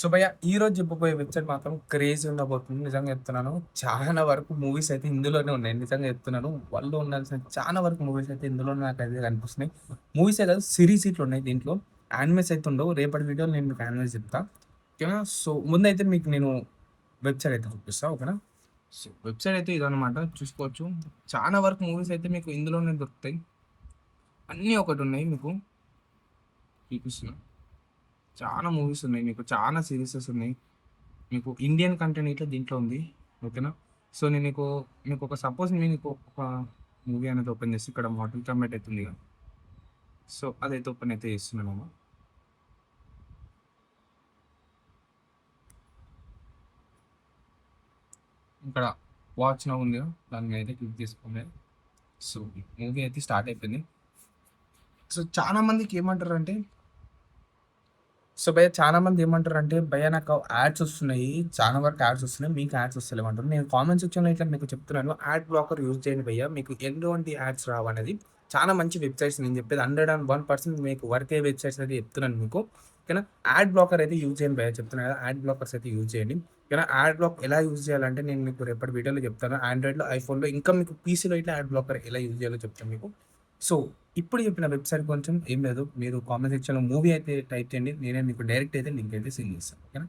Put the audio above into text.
So భయ్య ఈరోజు చెప్పబోయే వెబ్‌సైట్ మాత్రం క్రేజీ ఉండబోతుంది. నిజంగా చెప్తున్నాను. చాలా వరకు మూవీస్ అయితే ఇందులోనే ఉన్నాయి. నిజంగా చెప్తున్నాను. వరల్డ్‌లో ఉండాల్సిన చాలా వరకు మూవీస్ అయితే ఇందులోనే నాకైతే కనిపిస్తున్నాయి. మూవీసే కాదు సీరీస్ ఇట్లా ఉన్నాయి దీంట్లో. యానిమేస్ అయితే ఉండవు. రేపటి వీడియోలో నేను మీకు యానిమేస్ చెప్తా. ఓకేనా? సో ముందైతే మీకు నేను వెబ్‌సైట్ అయితే చూపిస్తా. ఓకేనా? సో వెబ్‌సైట్ అయితే ఇదనమాట చూసుకోవచ్చు. చాలా వరకు మూవీస్ అయితే మీకు ఇందులోనే దొరుకుతాయి. అన్నీ ఒకటున్నాయి మీకు చూపిస్తున్నా. చాలా మూవీస్ ఉన్నాయి. మీకు చాలా సీరీసెస్ ఉన్నాయి. మీకు ఇండియన్ కంటెంట్ ఇట్లా దీంట్లో ఉంది. ఓకేనా? సో, నేను మీకు ఒక సపోజ్ నేను నీకు ఒక మూవీ అనేది ఓపెన్ చేసి ఇక్కడ 'మోర్టల్ కాంబాట్' అయితే ఉంది కదా! సో, అదైతే ఓపెన్ అయితే చేస్తున్నానమ్మా. ఇక్కడ వాచ్ నౌ ఉంది కదా! దాని మీద అయితే క్లిక్ చేసుకోండి. సో, మూవీ అయితే స్టార్ట్ అయిపోయింది. సో, చాలా మందికి ఏమంటారంటే సో, భయ్య చాలా మంది ఏమంటారంటే, "భయ్య నాకు యాడ్స్ వస్తున్నాయి. చాలా వరకు యాడ్స్ వస్తున్నాయి. మీకు యాడ్స్ వస్తలేవంటారు." నేను కామెంట్ సెక్షన్‌లో ఇట్లా మీకు చెప్తున్నాను. యాడ్ బ్లాకర్ యూజ్ చేయండి భయ్య. మీకు ఎటువంటి యాడ్స్ రావనేది. చాలా మంచి వెబ్‌సైట్స్ నేను చెప్పేది 101% మీకు వర్క్ అయ్యే వెబ్‌సైట్స్ అయితే చెప్తున్నాను మీకు. ఓకేనా? యాడ్ బ్లాకర్ అయితే యూజ్ చేయండి భయ్య చెప్తున్నా కదా! యాడ్ బ్లాకర్స్ అయితే యూజ్ చేయండి. ఓకేనా? యాడ్ బ్లాక్ ఎలా యూజ్ చేయాలంటే నేను మీకు రేపటి వీడియోలో చెప్తాను. ఆండ్రాయిడ్‌లో, ఐఫోన్‌లో ఇంకా మీకు పీసీలో ఇట్లా యాడ్ బ్లాకర్ ఎలా యూజ్ చేయాలో చెప్తాను మీకు. సో ఇప్పుడు చెప్పిన వెబ్‌సైట్ కొంచెం ఏం లేదు. మీరు కామెంట్ సెక్షన్‌లో మూవీ అయితే టైప్ చేయండి. నేనే మీకు డైరెక్ట్ అయితే లింక్ అయితే సెండ్ చేస్తాను. ఓకేనా?